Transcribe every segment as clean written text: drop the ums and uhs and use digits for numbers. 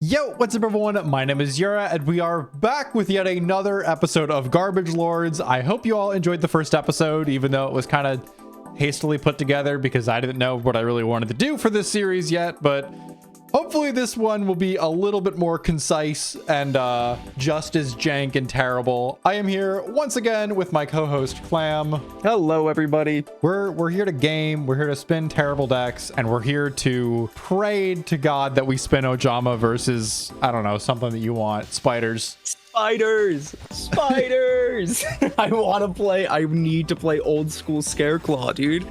Yo, what's up everyone? My name is Yura and we are back with yet another episode of Garbage Lords. I hope you all enjoyed the first episode, even though it was kind of hastily put together because I didn't know what I really wanted to do for this series yet, but hopefully this one will be a little bit more concise and just as jank and terrible. I am here once again with my co-host Clam. Hello everybody. We're here to game, we're here to spin terrible decks, and we're here to pray to God that we spin Ojama versus, I don't know, something that you want. Spiders. Spiders. I need to play old school Scareclaw, dude.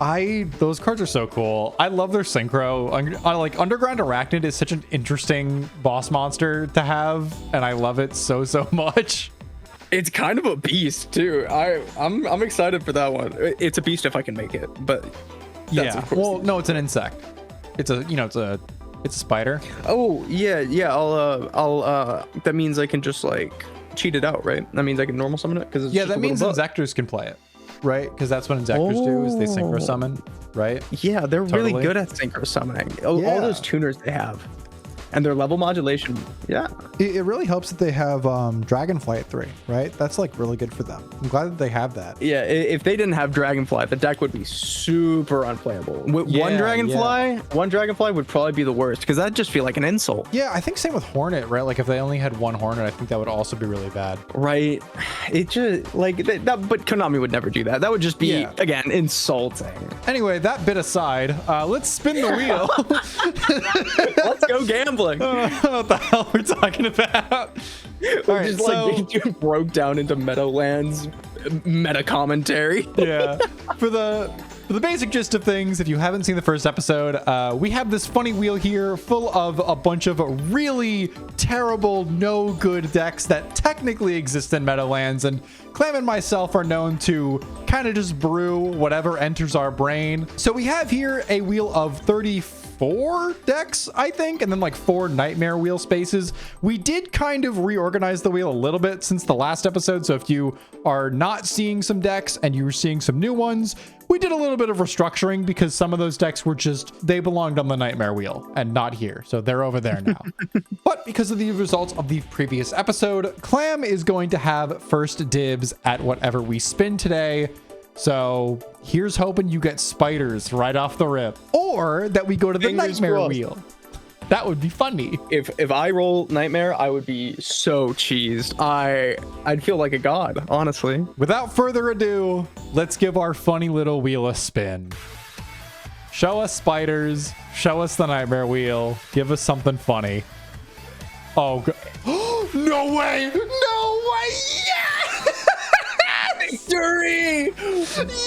Those cards are so cool. I love their synchro. Like Underground Arachnid is such an interesting boss monster to have, and I love it so much. It's kind of a beast too. I'm excited for that one. It's a beast if I can make it, but that's yeah. Well, no, it's an insect. It's a spider. Oh yeah. I'll that means I can just like cheat it out, right? That means I can normal summon it because yeah, that means Inzectors can play it, right? Because that's what Inzectors do, is they synchro summon, right? Yeah, they're really good at synchro summoning. All those tuners they have, and their level modulation. Yeah, it really helps that they have Dragonflight 3, right? That's like really good for them. I'm glad that they have that. Yeah, if they didn't have Dragonfly, the deck would be super unplayable. One Dragonfly would probably be the worst because that'd just feel like an insult. Yeah, I think same with Hornet, right? Like if they only had one Hornet, I think that would also be really bad. Right. It just like that, but Konami would never do that. That would just be again insulting. Anyway, that bit aside, let's spin the wheel. Let's go gambling. What the hell we're talking about? We just broke down into Meadowlands meta commentary. Yeah. For the basic gist of things, if you haven't seen the first episode, we have this funny wheel here full of a bunch of really terrible, no good decks that technically exist in Meadowlands, and Clam and myself are known to kind of just brew whatever enters our brain. So we have here a wheel of 34 decks, I think, and then like 4 nightmare wheel spaces. We did kind of reorganize the wheel a little bit since the last episode, so if you are not seeing some decks and you're seeing some new ones, we did a little bit of restructuring because some of those decks were they belonged on the nightmare wheel and not here, so they're over there now. But because of the results of the previous episode, Clam is going to have first dibs at whatever we spin today. So here's hoping you get spiders right off the rip, or that we go to the nightmare wheel. That would be funny. If I roll nightmare, I would be so cheesed. I'd feel like a god, honestly. Without further ado, let's give our funny little wheel a spin. Show us spiders, show us the nightmare wheel, give us something funny. Oh, no way! No way! Yeah! Victory!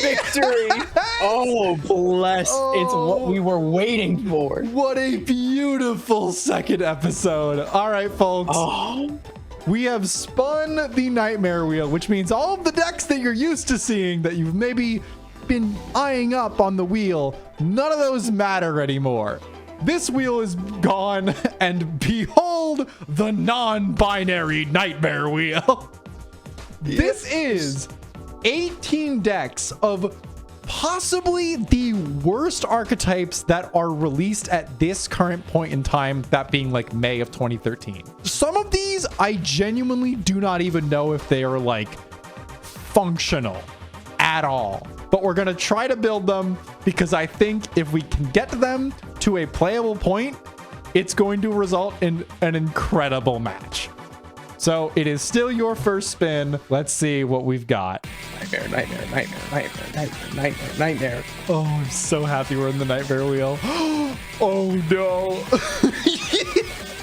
Victory! Oh, bless. It's what we were waiting for. What a beautiful second episode. All right, folks. We have spun the nightmare wheel, which means all of the decks that you're used to seeing that you've maybe been eyeing up on the wheel, none of those matter anymore. This wheel is gone, and behold the non-binary nightmare wheel. This is 18 decks of possibly the worst archetypes that are released at this current point in time, that being like May of 2013. Some of these I genuinely do not even know if they are like functional at all, but we're gonna try to build them because I think if we can get them to a playable point, it's going to result in an incredible match. So it is still your first spin. Let's see what we've got. Nightmare. Oh, I'm so happy we're in the nightmare wheel. Oh no.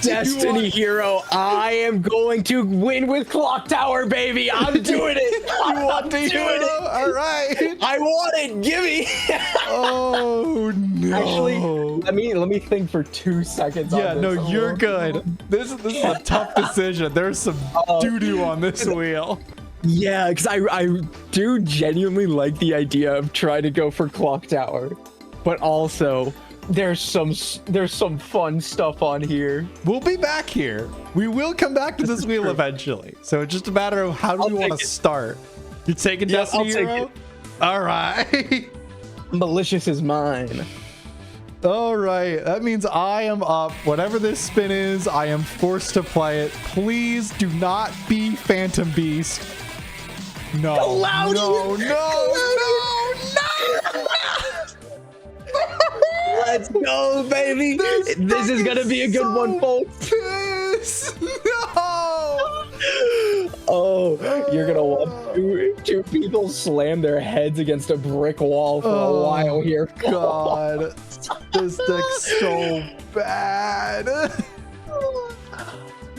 Destiny hero, I am going to win with Clock Tower, baby. I'm doing it. You want the hero? All right. I want it. Gimme. Oh no. Actually, let me think for 2 seconds. Yeah, no, you're good. This is a tough decision. There's some doo-doo on this wheel. Yeah, because I do genuinely like the idea of trying to go for Clock Tower, but also there's some fun stuff on here. We'll be back here. We will come back to this wheel eventually. So it's just a matter of how do we want to start. You're taking Destiny Hero? All right. Malicious is mine. All right, that means I am up. Whatever this spin is, I am forced to play it. Please do not be Phantom Beast. No, Cloudy! no, no, no. Let's go, baby. This is gonna be a good one, folks. No. Oh, you're gonna watch two people slam their heads against a brick wall for a while here. God, this deck's so bad.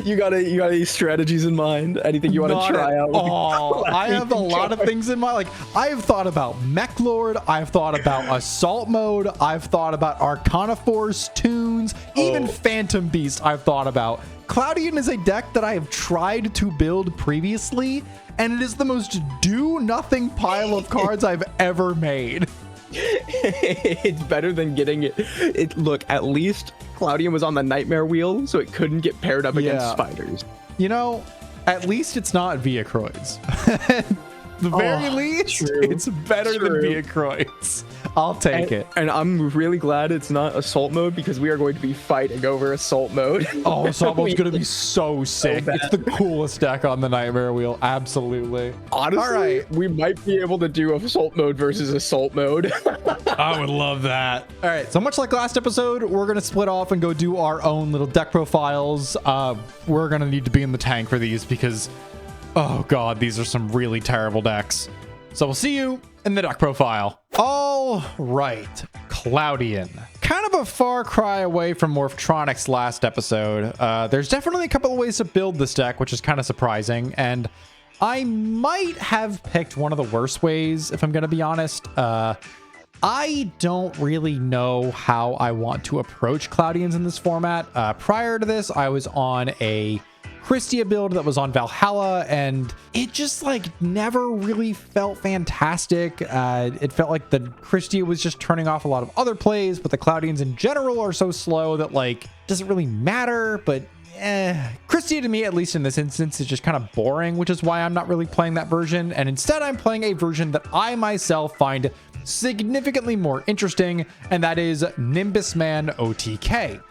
You got any strategies in mind? Anything you want to try out? Oh, I have a lot of things in mind. Like, I have thought about Mech Lord. I've thought about Assault Mode. I've thought about Arcana Force tunes. Even Phantom Beast I've thought about. Cloudian is a deck that I have tried to build previously, and it is the most do-nothing pile of cards I've ever made. It's better than getting it. Look, at least Cloudian was on the Nightmare Wheel, so it couldn't get paired up against spiders. You know, at least it's not Viacroids. The very least, true. it's better than Viacroids. I'll take it. And I'm really glad it's not Assault Mode, because we are going to be fighting over Assault Mode. Oh, Assault Mode's going to be so sick. It's the coolest deck on the Nightmare Wheel. Absolutely. Honestly, all right, we might be able to do Assault Mode versus Assault Mode. I would love that. All right, so much like last episode, we're going to split off and go do our own little deck profiles. We're going to need to be in the tank for these because, oh God, these are some really terrible decks. So we'll see you in the deck profile. All right, Cloudian. Kind of a far cry away from Morphtronics last episode. There's definitely a couple of ways to build this deck, which is kind of surprising. And I might have picked one of the worst ways, if I'm going to be honest. I don't really know how I want to approach Cloudians in this format. Prior to this, I was on a Christia build that was on Valhalla, and it just like never really felt fantastic. It felt like the Christia was just turning off a lot of other plays, but the Cloudians in general are so slow that like doesn't really matter. But Christia to me, at least in this instance, is just kind of boring, which is why I'm not really playing that version. And instead I'm playing a version that I myself find significantly more interesting, and that is Nimbus Man OTK.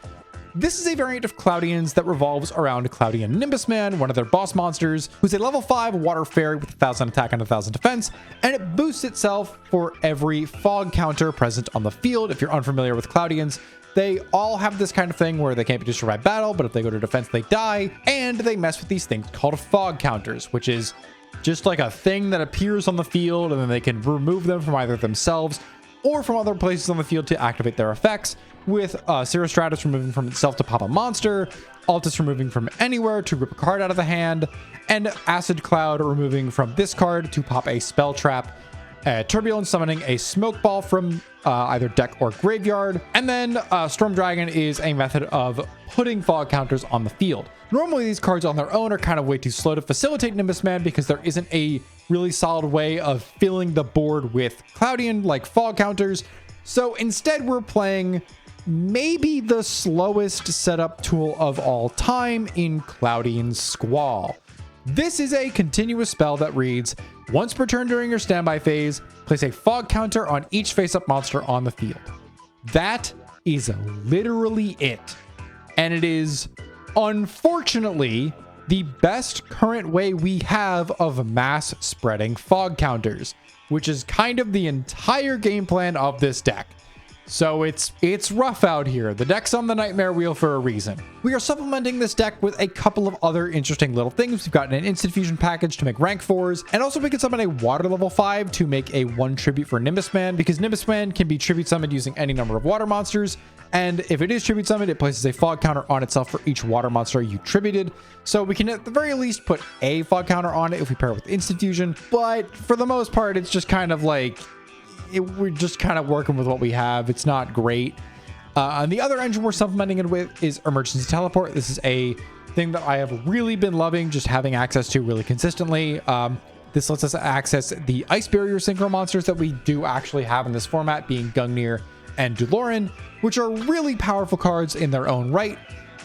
This is a variant of Cloudians that revolves around Cloudian Nimbus Man, one of their boss monsters, who's a level 5 water fairy with 1000 attack and 1000 defense, and it boosts itself for every fog counter present on the field. If you're unfamiliar with Cloudians, they all have this kind of thing where they can't be destroyed by battle, but if they go to defense, they die, and they mess with these things called fog counters, which is just like a thing that appears on the field, and then they can remove them from either themselves or from other places on the field to activate their effects, with Cirrostratus removing from itself to pop a monster, Altus removing from anywhere to rip a card out of the hand, and Acid Cloud removing from this card to pop a spell trap, Turbulence summoning a smoke ball from either deck or graveyard, and then Storm Dragon is a method of putting fog counters on the field. Normally these cards on their own are kind of way too slow to facilitate Nimbus Man because there isn't a really solid way of filling the board with Cloudian like fog counters. So instead we're playing maybe the slowest setup tool of all time in Cloudian Squall. This is a continuous spell that reads, once per turn during your standby phase, place a fog counter on each face-up monster on the field. That is literally it. And it is, unfortunately, the best current way we have of mass spreading fog counters, which is kind of the entire game plan of this deck. So it's rough out here. The deck's on the Nightmare Wheel for a reason. We are supplementing this deck with a couple of other interesting little things. We've gotten an instant fusion package to make rank 4s, and also we can summon a water level 5 to make a 1 tribute for Nimbus Man, because Nimbus Man can be tribute summoned using any number of water monsters, and if it is tribute summoned, it places a fog counter on itself for each water monster you tributed. So we can at the very least put a fog counter on it if we pair it with instant fusion, but for the most part, it's just kind of like we're just kind of working with what we have. It's not great. And the other engine we're supplementing it with is Emergency Teleport. This is a thing that I have really been loving, just having access to really consistently. This lets us access the Ice Barrier Synchro monsters that we do actually have in this format, being Gungnir and Duloran, which are really powerful cards in their own right.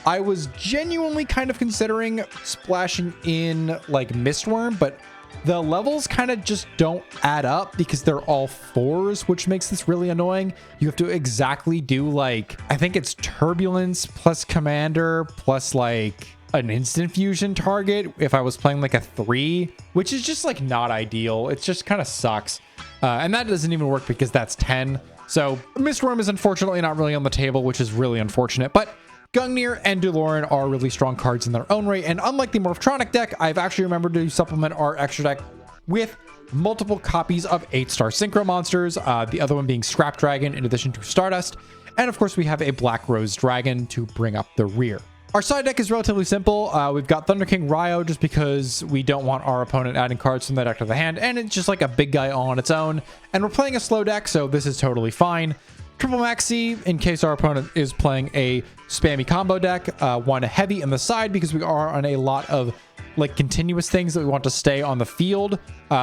I was genuinely kind of considering splashing in like Mistworm, but The levels kind of just don't add up because they're all 4s, which makes this really annoying. You have to exactly do like, I think it's turbulence plus commander plus like an instant fusion target if I was playing like a 3, which is just like not ideal. It just kind of sucks. And that doesn't even work because that's 10. So Mistworm is unfortunately not really on the table, which is really unfortunate. But Gungnir and Duloran are really strong cards in their own right, and unlike the Morphtronic deck, I've actually remembered to supplement our extra deck with multiple copies of 8-star Synchro Monsters, the other one being Scrap Dragon in addition to Stardust, and of course we have a Black Rose Dragon to bring up the rear. Our side deck is relatively simple. We've got Thunder King Ryo just because we don't want our opponent adding cards from the deck to the hand, and it's just like a big guy all on its own, and we're playing a slow deck, so this is totally fine. Triple Maxi in case our opponent is playing a spammy combo deck. One heavy in the side because we are on a lot of like continuous things that we want to stay on the field.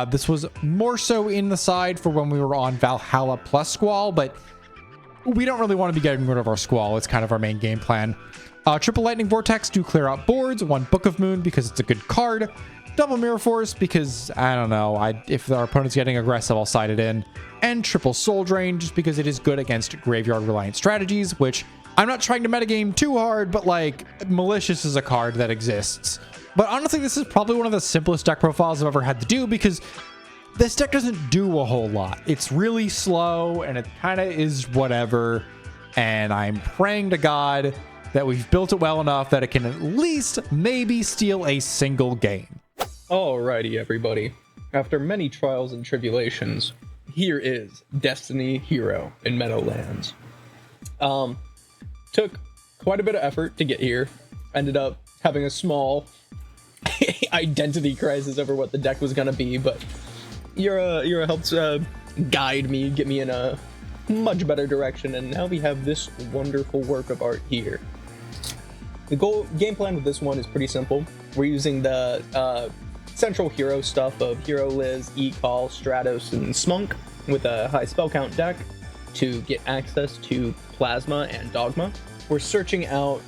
This was more so in the side for when we were on Valhalla plus Squall, but we don't really want to be getting rid of our Squall. It's kind of our main game plan. Triple Lightning Vortex to clear out boards. One Book of Moon because it's a good card. Double Mirror Force because, I don't know, if our opponent's getting aggressive, I'll side it in. And Triple Soul Drain just because it is good against Graveyard Reliant strategies, which I'm not trying to metagame too hard, but like, Malicious is a card that exists. But honestly, this is probably one of the simplest deck profiles I've ever had to do because this deck doesn't do a whole lot. It's really slow and it kind of is whatever. And I'm praying to God that we've built it well enough that it can at least maybe steal a single game. Alrighty, everybody. After many trials and tribulations, here is Destiny Hero in Meadowlands. Took quite a bit of effort to get here. Ended up having a small identity crisis over what the deck was gonna be, but Yura helped guide me, get me in a much better direction, and now we have this wonderful work of art here. The game plan with this one is pretty simple. We're using the central hero stuff of Hero, Liz, Ecall, Stratos, and Smunk with a high spell count deck to get access to Plasma and Dogma. We're searching out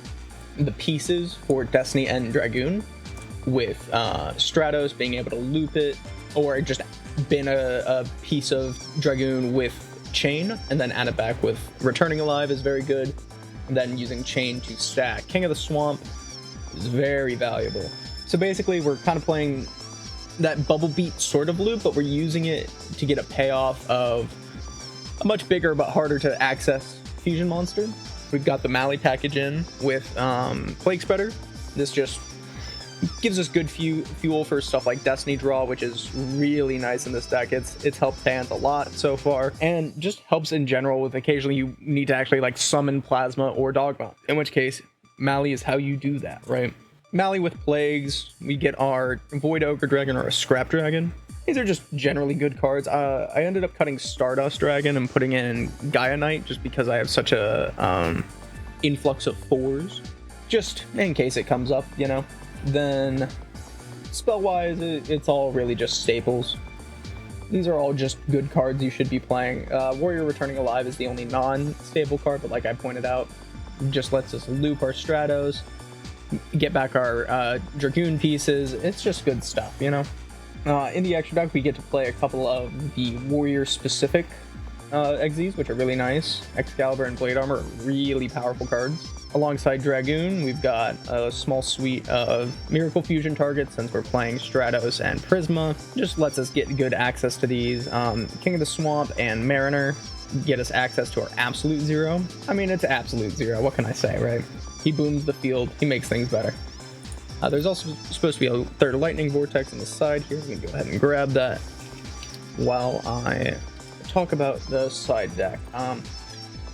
the pieces for Destiny and Dragoon with Stratos being able to loop it or just bin a piece of Dragoon with Chain and then add it back with Returning Alive is very good. And then using Chain to stack King of the Swamp is very valuable. So basically we're kind of playing that Bubble Beat sort of loop, but we're using it to get a payoff of a much bigger but harder to access fusion monster. We've got the Mali package in with Plague Spreader. This just gives us good fuel for stuff like Destiny Draw, which is really nice in this deck. It's helped fans a lot so far, and just helps in general with occasionally you need to actually like summon Plasma or Dogma, in which case Mali is how you do that, right? Mali with Plagues, we get our Void Ogre Dragon or a Scrap Dragon. These are just generally good cards. I ended up cutting Stardust Dragon and putting in Gaia Knight just because I have such a influx of 4s, just in case it comes up, you know. Then spell-wise, it's all really just staples. These are all just good cards you should be playing. Warrior Returning Alive is the only non-stable card, but like I pointed out, just lets us loop our Stratos, get back our Dragoon pieces. It's just good stuff, you know? In the extra deck, we get to play a couple of the Warrior-specific XZs, which are really nice. Excalibur and Blade Armor are really powerful cards. Alongside Dragoon, we've got a small suite of Miracle Fusion targets since we're playing Stratos and Prisma. Just lets us get good access to these. King of the Swamp and Mariner get us access to our Absolute Zero. I mean, it's Absolute Zero. What can I say, right? He booms the field. He makes things better. There's also supposed to be a third Lightning Vortex on the side here. I'm going to go ahead and grab that while I talk about the side deck.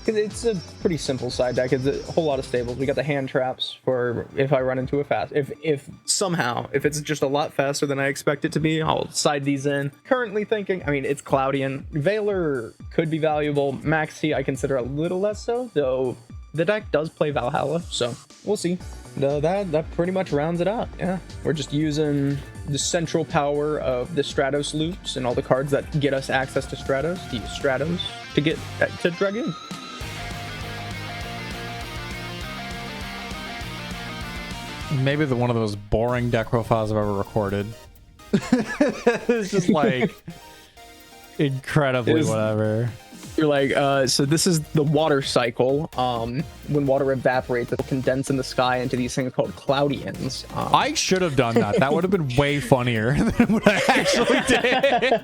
It's a pretty simple side deck. It's a whole lot of stables. We got the hand traps for if I run into a fast. If somehow, if it's just a lot faster than I expect it to be, I'll side these in. Currently thinking, I mean, it's Cloudian. Veiler could be valuable. Maxi, I consider a little less so, though the deck does play Valhalla, so we'll see. That pretty much rounds it out. Yeah, we're just using the central power of the Stratos loops and all the cards that get us access to Stratos to use Stratos to get to Dragoon. Maybe one of the most boring deck profiles I've ever recorded. It's just like incredibly whatever. You're like, so this is the water cycle. When water evaporates, it'll condense in the sky into these things called cloudians. I should have done that. That would have been way funnier than what I actually did.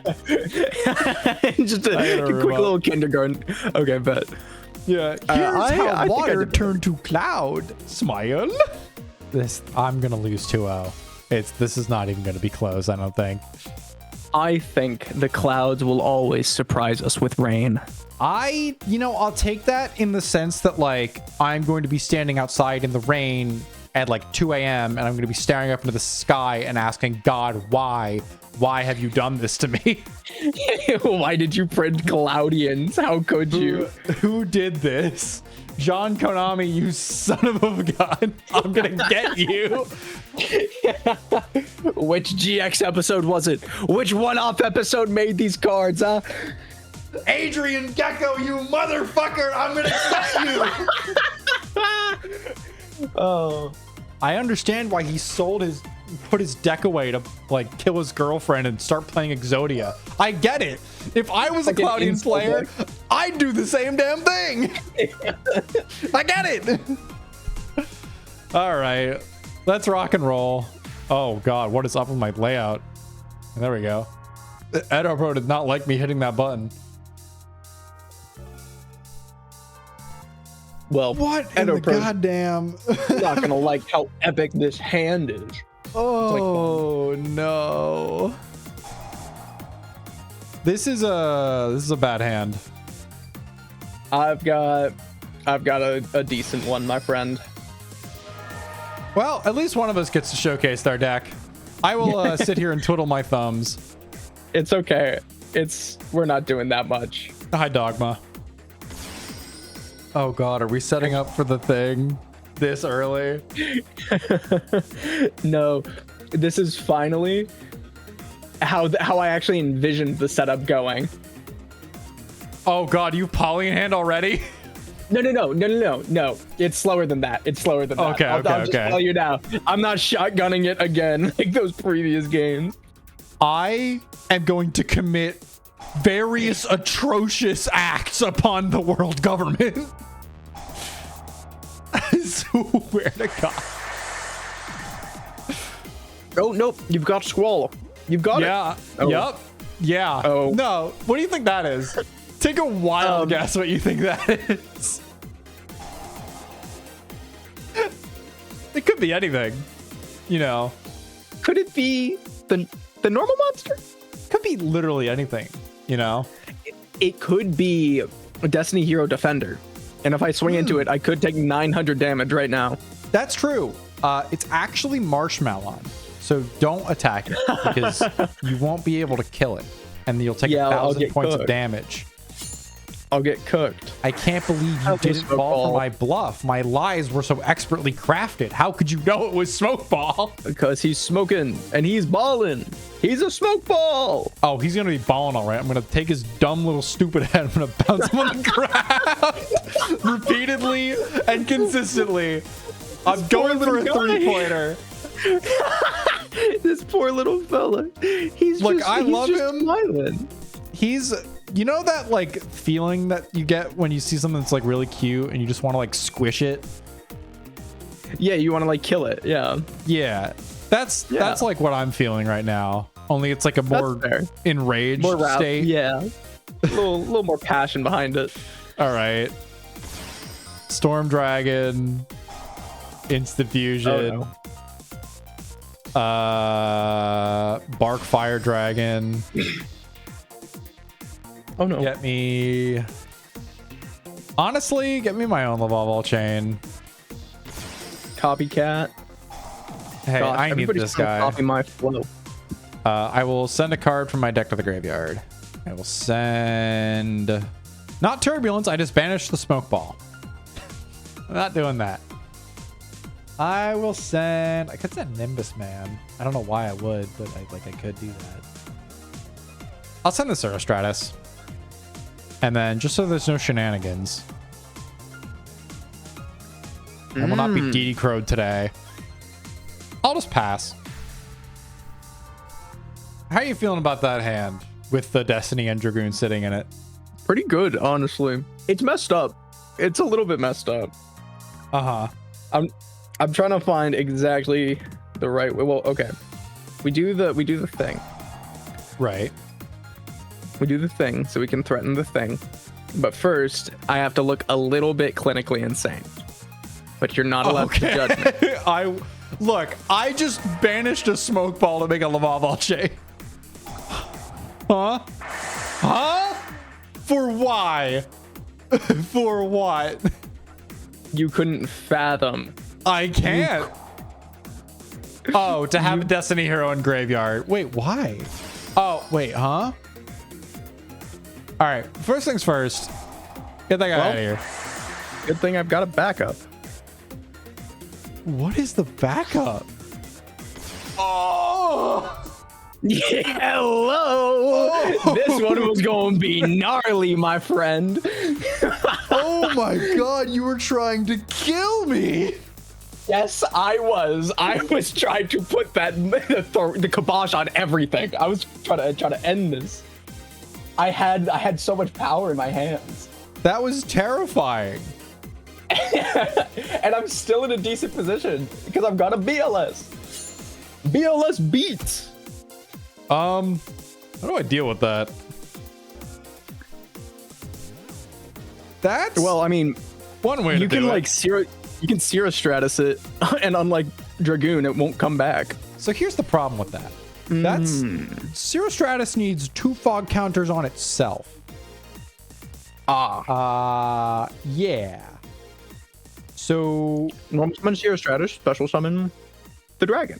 Just a quick little kindergarten. Okay, bet. Yeah. Here's how I think I water did turned to cloud. Smile. I'm gonna lose 2-0. This is not even gonna be close, I don't think. I think the clouds will always surprise us with rain. I'll take that in the sense that, like, I'm going to be standing outside in the rain at like 2 a.m. and I'm going to be staring up into the sky and asking God, why have you done this to me? Why did you print cloudians? How could you? Who did this? John Konami, you son of a gun. I'm going to get you. Which GX episode was it? Which one-off episode made these cards, huh? Adrian Gecko, you motherfucker. I'm going to get you. Oh. I understand why he put his deck away to like kill his girlfriend and start playing Exodia. I get it. If I was a Cloudian player, I'd do the same damn thing. I get it. All right, let's rock and roll. Oh God, what is up with my layout? There we go. Edo Pro did not like me hitting that button. Well, what in the goddamn? Not gonna like how epic this hand is. Oh no! This is a bad hand. I've got a decent one, my friend. Well, at least one of us gets to showcase their deck. I will sit here and twiddle my thumbs. It's okay. We're not doing that much. Hi, Dogma. Oh God, are we setting up for the thing this early? No, this is finally how I actually envisioned the setup going. Oh God, you poly in hand already? No. It's slower than that. Okay, I'll just tell you now. I'm not shotgunning it again like those previous games. I am going to commit various atrocious acts upon the world government. I swear to God. Oh, nope. You've got Squall. You've got it. Yeah. Oh. Yep. Yeah. Oh. No. What do you think that is? Take a wild guess what you think that is. It could be anything. You know. Could it be the normal monster? Could be literally anything. You know. It could be a Destiny Hero Defender. And if I swing into it, I could take 900 damage right now. That's true. It's actually Marshmallow, so don't attack it because you won't be able to kill it, and you'll take 1,000 points of damage. I'll get cooked. I can't believe you didn't fall for my bluff. My lies were so expertly crafted. How could you know it was Smoke Ball? Because he's smoking and he's balling. He's a smoke ball. Oh, he's gonna be balling all right. I'm gonna take his dumb little stupid head. I'm gonna bounce him on the ground repeatedly and consistently. I'm going for a 3-pointer. This poor little fella. I love him. Smiling. He's, you know that like feeling that you get when you see something that's like really cute and you just want to like squish it. Yeah, you want to like kill it. Yeah. Yeah. That's like what I'm feeling right now. Only it's like a more enraged state. Yeah. A little more passion behind it. All right. Storm Dragon. Instant Fusion. Oh, no. Bark Fire Dragon. Oh no. Get me my own Lavalval chain. Copycat. Hey, God, I need this guy. Copy my flow. I will send a card from my deck to the graveyard. I will send not Turbulence. I just banished the Smoke Ball. I'm not doing that. I could send Nimbus Man. I don't know why I would, but I could do that. I'll send the Zorostratus. And then just so there's no shenanigans. I will not be DD crowed today. I'll just pass. How are you feeling about that hand with the Destiny and Dragoon sitting in it? Pretty good, honestly. It's messed up. It's a little bit messed up. Uh-huh. I'm trying to find exactly the right way. Well, okay. We do the thing. Right. We do the thing so we can threaten the thing. But first, I have to look a little bit clinically insane. But you're not allowed to judge me. I just banished a smoke ball to make a Lavaval shape. Huh? Huh? For why? For what? You couldn't fathom. I can't. Oh, to have a Destiny hero in graveyard. Wait, why? Oh, wait, huh? All right, first things first. Get that guy out of here. Good thing I've got a backup. What is the backup? Oh! Yeah, hello. Oh. This one was going to be gnarly, my friend. Oh my god, you were trying to kill me. Yes, I was. I was trying to put the kibosh on everything. I was trying to end this. I had so much power in my hands. That was terrifying. And I'm still in a decent position because I've got a BLS. BLS beats. How do I deal with that? That's Well, I mean, one way to you do can it. like you can Sierra Stratus it, and unlike Dragoon, it won't come back. So here's the problem with that. That's Zero Stratus needs 2 fog counters on itself. Yeah. So Normal summon Sierra Stratus, special summon the dragon.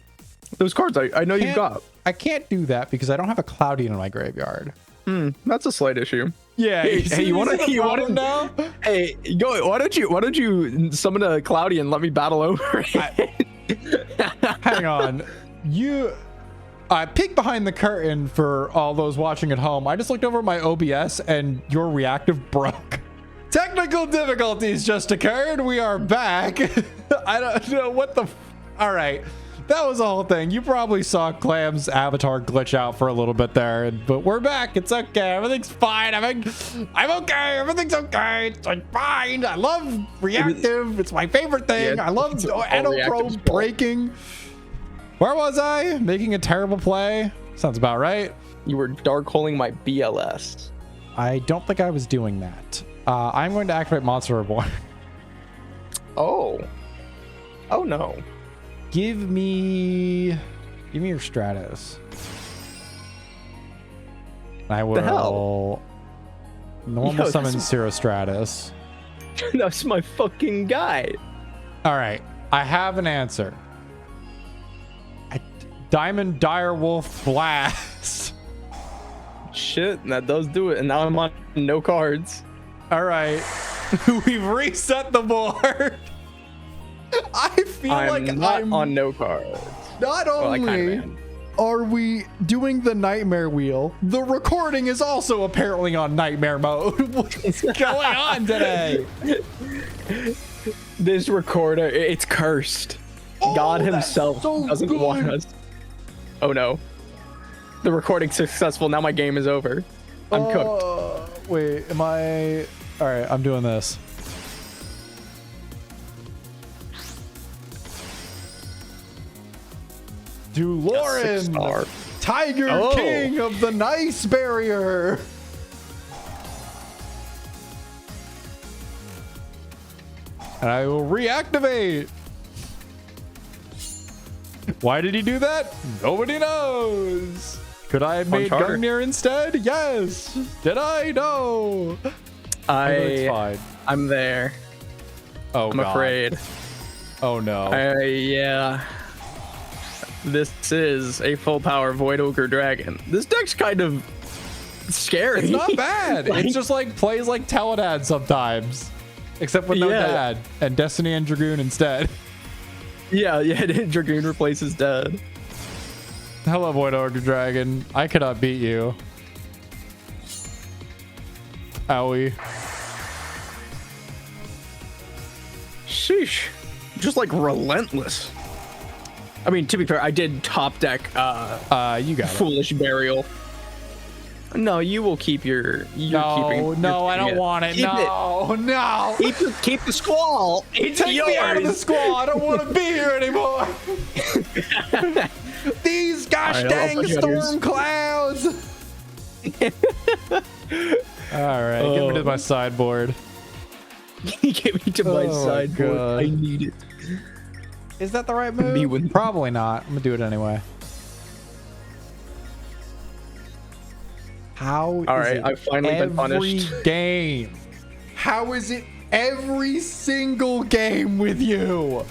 Those cards I know you've got. I can't do that because I don't have a Cloudy in my graveyard. That's a slight issue. Yeah. Hey, you want to know? Hey, go. Why don't you summon a Cloudy and let me battle over it? Hang on. Peek behind the curtain for all those watching at home. I just looked over at my OBS and your reactive broke. Technical difficulties just occurred. We are back. I don't know what the. All right. That was the whole thing. You probably saw Clam's avatar glitch out for a little bit there, but we're back. It's okay. Everything's fine. I'm okay. Everything's okay. It's like fine. I love reactive. It's my favorite thing. I love Enopro breaking. Where was I? Making a terrible play? Sounds about right. You were dark holing my BLS. I don't think I was doing that. I'm going to activate Monster Reborn. Oh no. Give me your Stratos. I will The hell? normal summon Zero Stratus. That's my fucking guy. All right, I have an answer. Diamond Direwolf Blast. Shit, that does do it. And now I'm on no cards. All right, we've reset the board. I feel I'm on no cards. Not only are we doing the Nightmare Wheel, the recording is also apparently on Nightmare mode. What's going on today? This recorder, it's cursed. God himself doesn't want us. Oh no. The recording's successful. Now my game is over. I'm cooked. Wait, am I... All right, I'm doing this. Lauren, Tiger King of the Nice Barrier. And I will reactivate. Why did he do that? Nobody knows. Could I have made Gungnir instead? Yes. Did I? No. It's fine. I'm there. Oh, I'm afraid. Oh no. Yeah. This is a full power Void Ogre Dragon. This deck's kind of scary. It's not bad. It's just like plays like Teledad sometimes. Except with no dad and Destiny and Dragoon instead. Yeah, Dragoon replaces dad. Hello, Void Ogre Dragon. I cannot beat you. Owie. Sheesh. Just like relentless. I mean, to be fair, I did top deck You got it. Foolish Burial. No, you will keep your. No, I don't want it. Keep No. Keep the squall. It's Take yours. me out of the squall. I don't want to be here anymore. These gosh dang storm clouds. All right, get rid of my sideboard. Get me to my sideboard. God. I need it. Is that the right move? Probably not. I'm gonna do it anyway. How? All right, I've finally been punished. Every game. How is it every single game with you?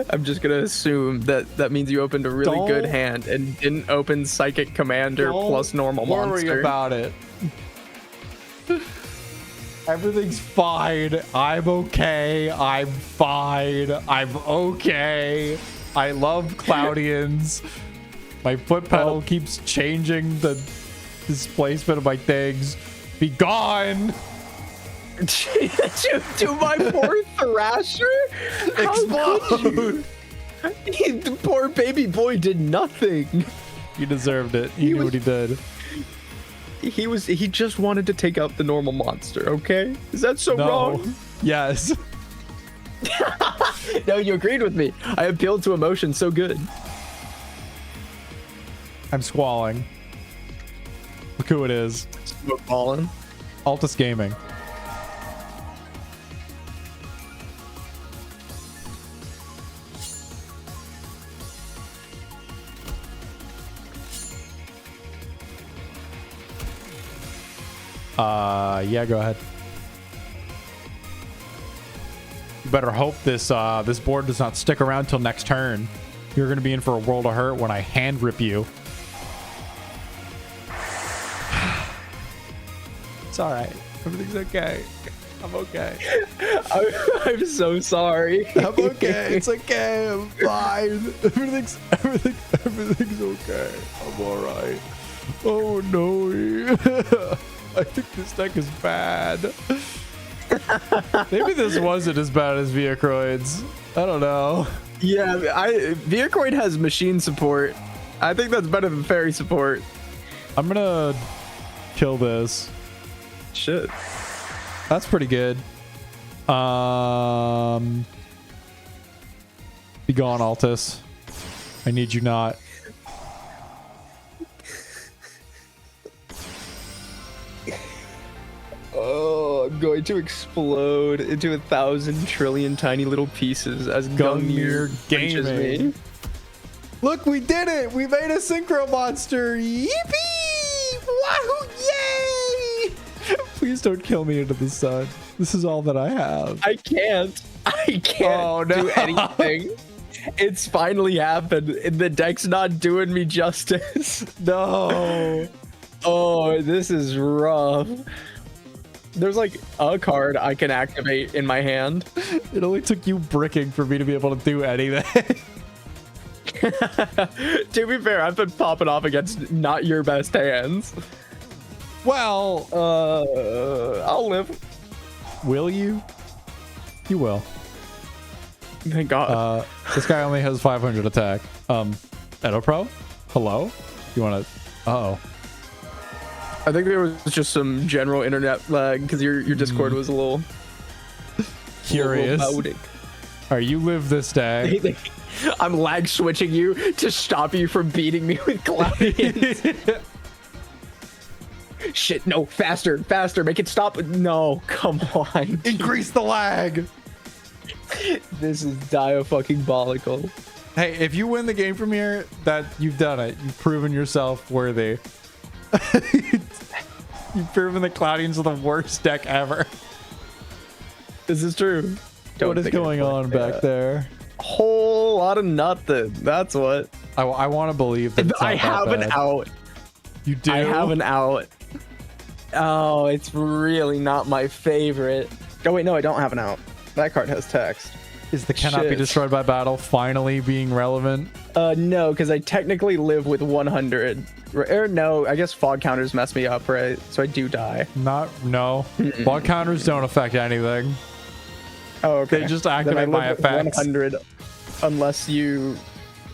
I'm just gonna assume that means you opened a really good hand and didn't open Psychic Commander plus normal monster. Don't worry about it. Everything's fine. I'm okay. I'm fine. I'm okay. I love Cloudians. My foot pedal keeps changing the displacement of my things. Be gone. To my poor Thrasher? Explode. The poor baby boy did nothing. He deserved it. He knew what he did. He just wanted to take out the normal monster, okay? Is that so wrong? Yes. No, you agreed with me. I appealed to emotion so good. I'm squalling. Look who it is. Smoke ballin'. Altus Gaming. Yeah, go ahead. You better hope this this board does not stick around till next turn. You're gonna be in for a world of hurt when I hand rip you. It's all right. Everything's okay. I'm okay. I'm so sorry. I'm okay. It's okay. I'm fine. Everything's okay. I'm all right. Oh no. I think this deck is bad. Maybe this wasn't as bad as Viacroids. I don't know. Yeah, Viacroid has machine support. I think that's better than fairy support. I'm gonna kill this. Shit. That's pretty good. Be gone, Altus. I need you not. Oh, I'm going to explode into 1,000 trillion tiny little pieces as Gungnir punches me. Look, we did it! We made a synchro monster! Yippee! Wahoo! Yay! Please don't kill me into the sun. This is all that I have. I can't do anything. It's finally happened. The deck's not doing me justice. No. Oh, this is rough. There's like a card I can activate in my hand. It only took you bricking for me to be able to do anything. To be fair, I've been popping off against not your best hands. Well, I'll live. Will you? You will. Thank God. This guy only has 500 attack. Edo Pro? Hello? You want to? Uh-oh. I think there was just some general internet lag because your Discord was a little curious. A little All right, you live this day. I'm lag switching you to stop you from beating me with Cloudians. Shit, no, faster, make it stop. No, come on. Increase the lag. This is diabolical. Hey, if you win the game from here, that you've done it. You've proven yourself worthy. You've proven that Cloudians are the worst deck ever. This is true. What is going on back there? A whole lot of nothing. That's what. I want to believe that it's not I have that an bad. out. You do? I have an out. Oh, it's really not my favorite. Oh wait, no, I don't have an out. That card has text. Is the cannot be destroyed by battle finally being relevant? No, because I technically live with 100. Or no, I guess fog counters mess me up, right? So I do die. No. Fog counters don't affect anything. Oh, okay. They just Then I activate my live at effects. 100 unless you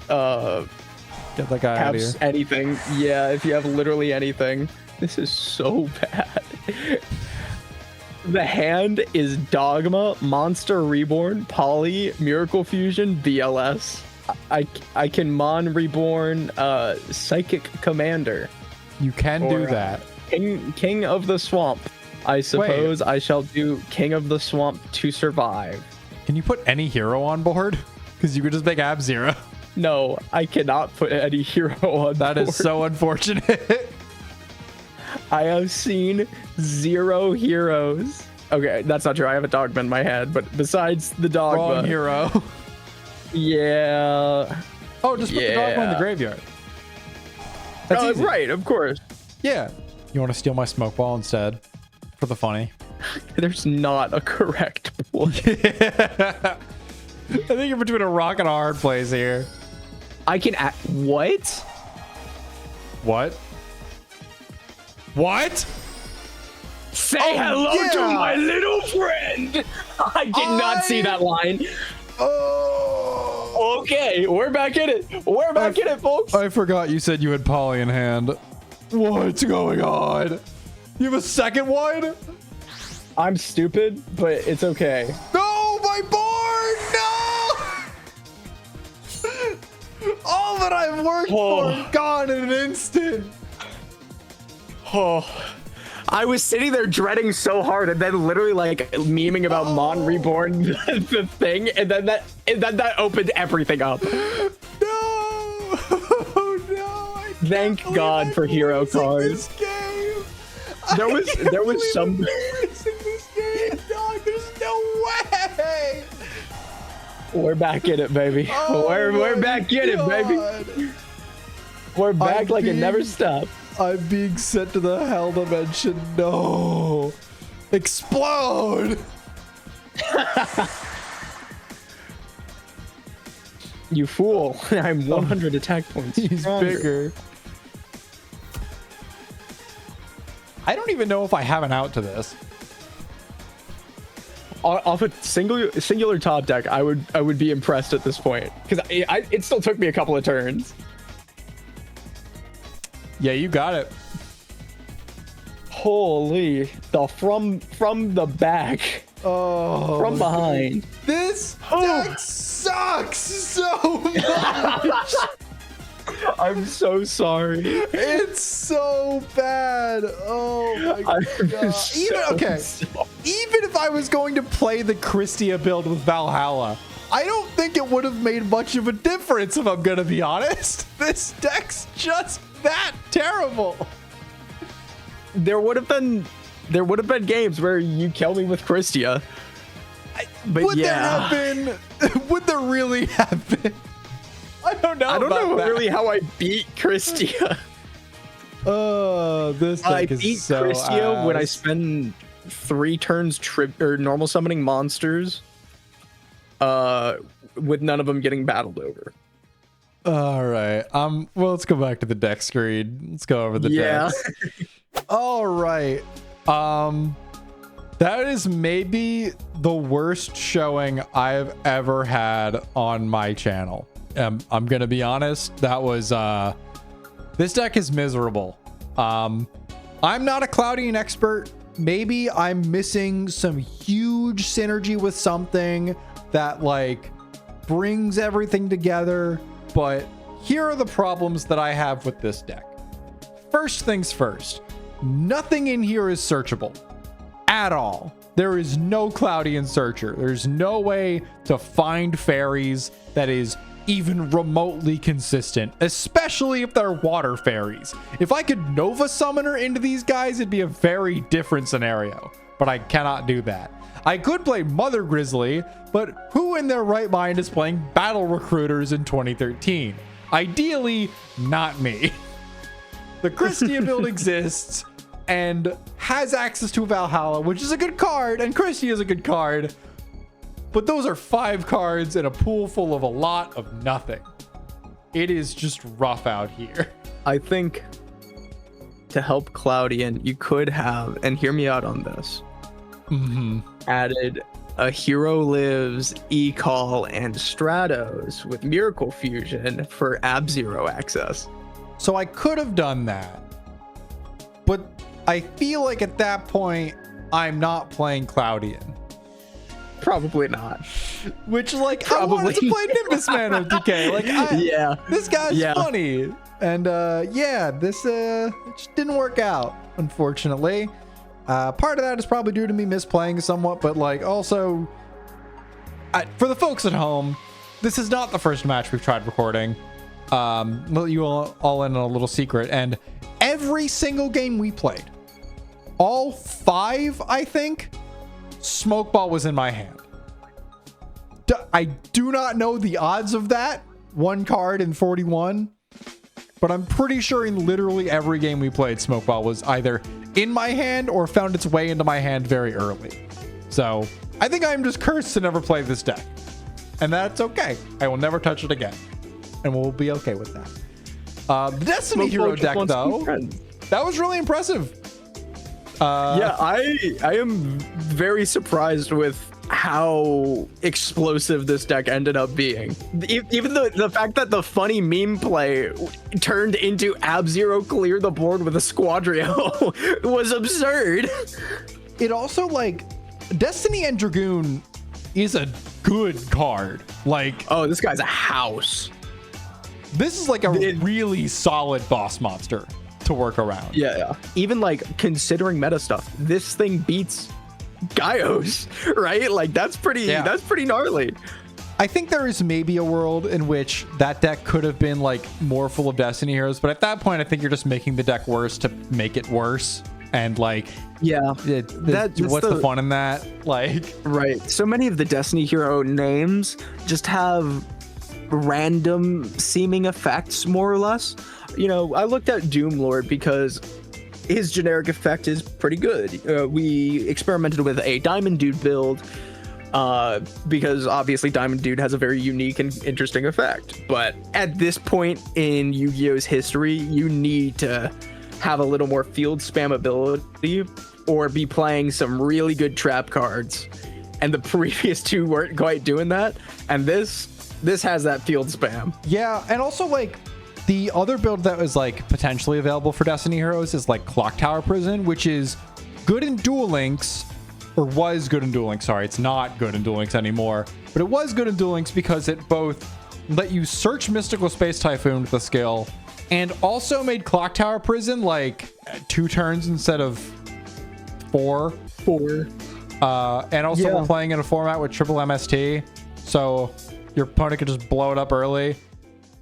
Get that guy out have of here. anything. Yeah, if you have literally anything. This is so bad. The hand is Dogma, Monster Reborn, Poly, Miracle Fusion, BLS. I can Mon Reborn, Psychic Commander. You can do that. King of the Swamp. I suppose I shall do King of the Swamp to survive. Can you put any hero on board? Because you could just make Ab-Zero. No, I cannot put any hero on That board. is so unfortunate. I have seen 0 heroes. Okay, that's not true. I have a Dogma in my head, but besides the Dogma. Wrong hero. Yeah. Oh, just put the Dogma in the graveyard. That's Oh, easy. right, of course. Yeah. You want to steal my smoke ball instead? For the funny. There's not a correct play. I think you're between a rock and a hard place here. I can what? What? What? Say Oh, hello yeah. to my little friend. I did not see that line. Oh. Okay, we're back in it. We're back in it, folks. I forgot you said you had Poly in hand. What's going on? You have a second one? I'm stupid, but it's okay. No, my board! No! All that I've worked for gone in an instant. Oh, I was sitting there dreading so hard, and then literally like memeing about Mon Reborn, the thing, and then that opened everything up. No! No! Thank God for hero cards. This game. There was some. Losing this game, dog. There's no way. We're back in it, baby. Oh we're my back in it, baby. God. We're back I'm like it never being- stopped. I'm being sent to the hell dimension. No. Explode. You fool! I'm 100 attack points. He's stronger. bigger. I don't even know if I have an out to this. Off a singular top deck, I would be impressed at this point because it still took me a couple of turns. Yeah, you got it. Holy, the from the back, Oh. from behind. This deck sucks so much. I'm so sorry. It's so bad. Oh my I'm god. Even sorry. even if I was going to play the Christia build with Valhalla, I don't think it would have made much of a difference if I'm gonna be honest. This deck's just that terrible. There would have been games where you kill me with Christia. But Would yeah, there have been? Would there really have been? I don't know. I don't about know that. really how I beat Christia. This I deck is beat so Christia when I ass. spend 3 turns normal summoning monsters, with none of them getting battled over. All right. Well, let's go back to the deck screen. Let's go over the Yeah. decks. All right. That is maybe the worst showing I've ever had on my channel. I'm gonna be honest. That was this deck is miserable. I'm not a Cloudian expert. Maybe I'm missing some huge synergy with something that like brings everything together. But here are the problems that I have with this deck. First things first, nothing in here is searchable at all. There is no Cloudian searcher. There's no way to find fairies that is even remotely consistent, especially if they're water fairies. If I could Nova Summoner into these guys, it'd be a very different scenario, but I cannot do that. I could play Mother Grizzly, but who in their right mind is playing Battle Recruiters in 2013? Ideally, not me. The Christia build exists and has access to Valhalla, which is a good card, and Christia is a good card, but those are 5 cards in a pool full of a lot of nothing. It is just rough out here. I think to help Cloudian, you could have, and hear me out on this, added a Hero Lives, E-Call, and Stratos with Miracle Fusion for Ab-Zero access. So I could have done that, but I feel like at that point I'm not playing Cloudian. Probably not. Which, like, Probably I wanted to play Nimbus Man of DK. Like, yeah, this guy's funny. And yeah, this it just didn't work out, unfortunately. Part of that is probably due to me misplaying somewhat, but like also for the folks at home, this is not the first match we've tried recording. Let you all in on a little secret. And every single game we played, all 5, I think, Smokeball was in my hand. I do not know the odds of that. 1 card in 41. But I'm pretty sure in literally every game we played, Smokeball was either in my hand or found its way into my hand very early. So I think I'm just cursed to never play this deck. And that's okay. I will never touch it again. And we'll be okay with that. The Destiny Hero deck, though, that was really impressive. Yeah, I am very surprised with how explosive this deck ended up being. Even the fact that the funny meme play turned into Ab-Zero clear the board with a Squadrio was absurd. It also, like, Destiny and Dragoon is a good card. Like, oh, this guy's a house. This is like a really solid boss monster to work around. Yeah. Even like considering meta stuff, this thing beats Gaios, right? Like that's pretty gnarly. I think there is maybe a world in which that deck could have been like more full of Destiny heroes, but at that point I think you're just making the deck worse to make it worse. And like, yeah, what's the fun in that? Like, right. So many of the Destiny hero names just have random seeming effects, more or less. You know, I looked at Doomlord because his generic effect is pretty good. We experimented with a Diamond Dude build because obviously Diamond Dude has a very unique and interesting effect. But at this point in Yu-Gi-Oh's history, you need to have a little more field spam ability or be playing some really good trap cards. And the previous 2 weren't quite doing that. And this has that field spam. Yeah, and also like the other build that was like potentially available for Destiny heroes is like Clock Tower Prison, which is good in Duel Links, or was good in Duel Links. Sorry, it's not good in Duel Links anymore, but it was good in Duel Links because it both let you search Mystical Space Typhoon with a skill and also made Clock Tower Prison like 2 turns instead of 4. And also we're playing in a format with triple MST, so your opponent could just blow it up early,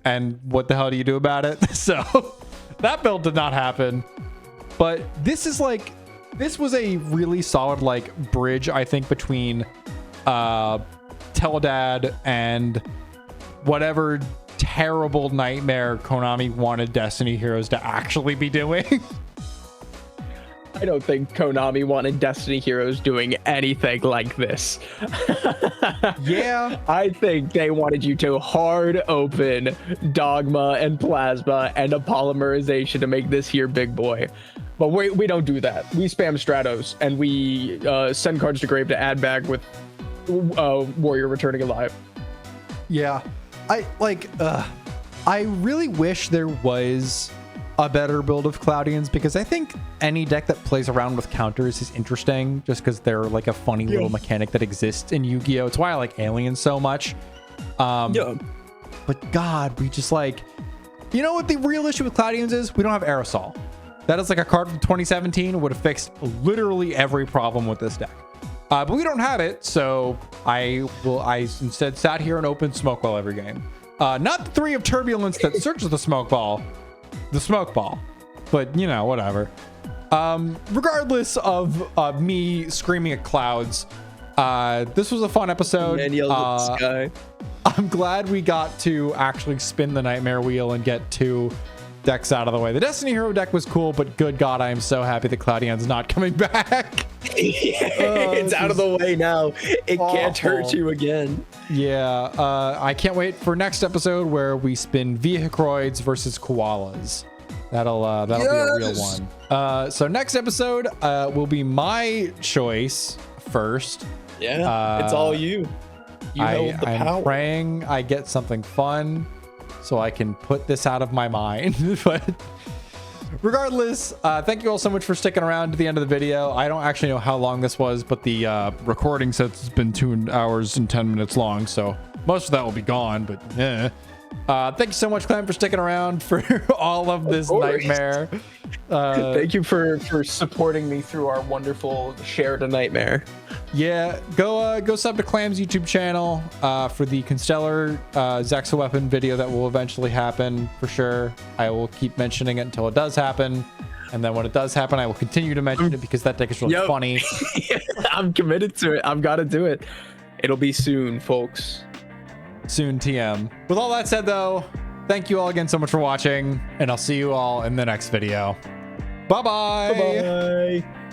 and what the hell do you do about it? So that build did not happen. But this was a really solid like bridge, I think, between Teledad and whatever terrible nightmare Konami wanted Destiny heroes to actually be doing. I don't think Konami wanted Destiny heroes doing anything like this. Yeah. I think they wanted you to hard open Dogma and Plasma and a polymerization to make this here big boy. But we don't do that. We spam Stratos and we send cards to grave to add back with Warrior returning alive. Yeah. I really wish there was a better build of Cloudians, because I think any deck that plays around with counters is interesting just because they're like a funny little mechanic that exists in Yu-Gi-Oh! It's why I like Aliens so much. But God, we just like, you know what the real issue with Cloudians is? We don't have Aerosol. That is like a card from 2017 would have fixed literally every problem with this deck. But we don't have it, so I instead sat here and opened Smokeball every game. Not the 3 of Turbulence that searches the smoke ball, but you know, whatever. Regardless of me screaming at clouds, this was a fun episode. I'm glad we got to actually spin the Nightmare Wheel and get 2 decks out of the way. The Destiny Hero deck was cool, but good God, I am so happy that Cloudian's not coming back. It's out of the way now. It can't hurt you again. Yeah, I can't wait for next episode where we spin Vehicroids versus Koalas. That'll be a real one. So next episode will be my choice first. Yeah, it's all you. You held the power. I'm praying I get something fun so I can put this out of my mind. But regardless, thank you all so much for sticking around to the end of the video. I don't actually know how long this was, but the recording says it's been 2 hours and 10 minutes long, so most of that will be gone, but yeah. Thank you so much, Clam, for sticking around for all of this nightmare. Thank you for supporting me through our wonderful shared a nightmare. Yeah, go sub to Clam's YouTube channel for the Constellar Zexa weapon video that will eventually happen for sure. I will keep mentioning it until it does happen, and then when it does happen, I will continue to mention it because that deck is really funny. I'm committed to it. I've got to do it. It'll be soon, folks. Soon, TM. With all that said, though, thank you all again so much for watching, and I'll see you all in the next video. Bye-bye. Bye-bye.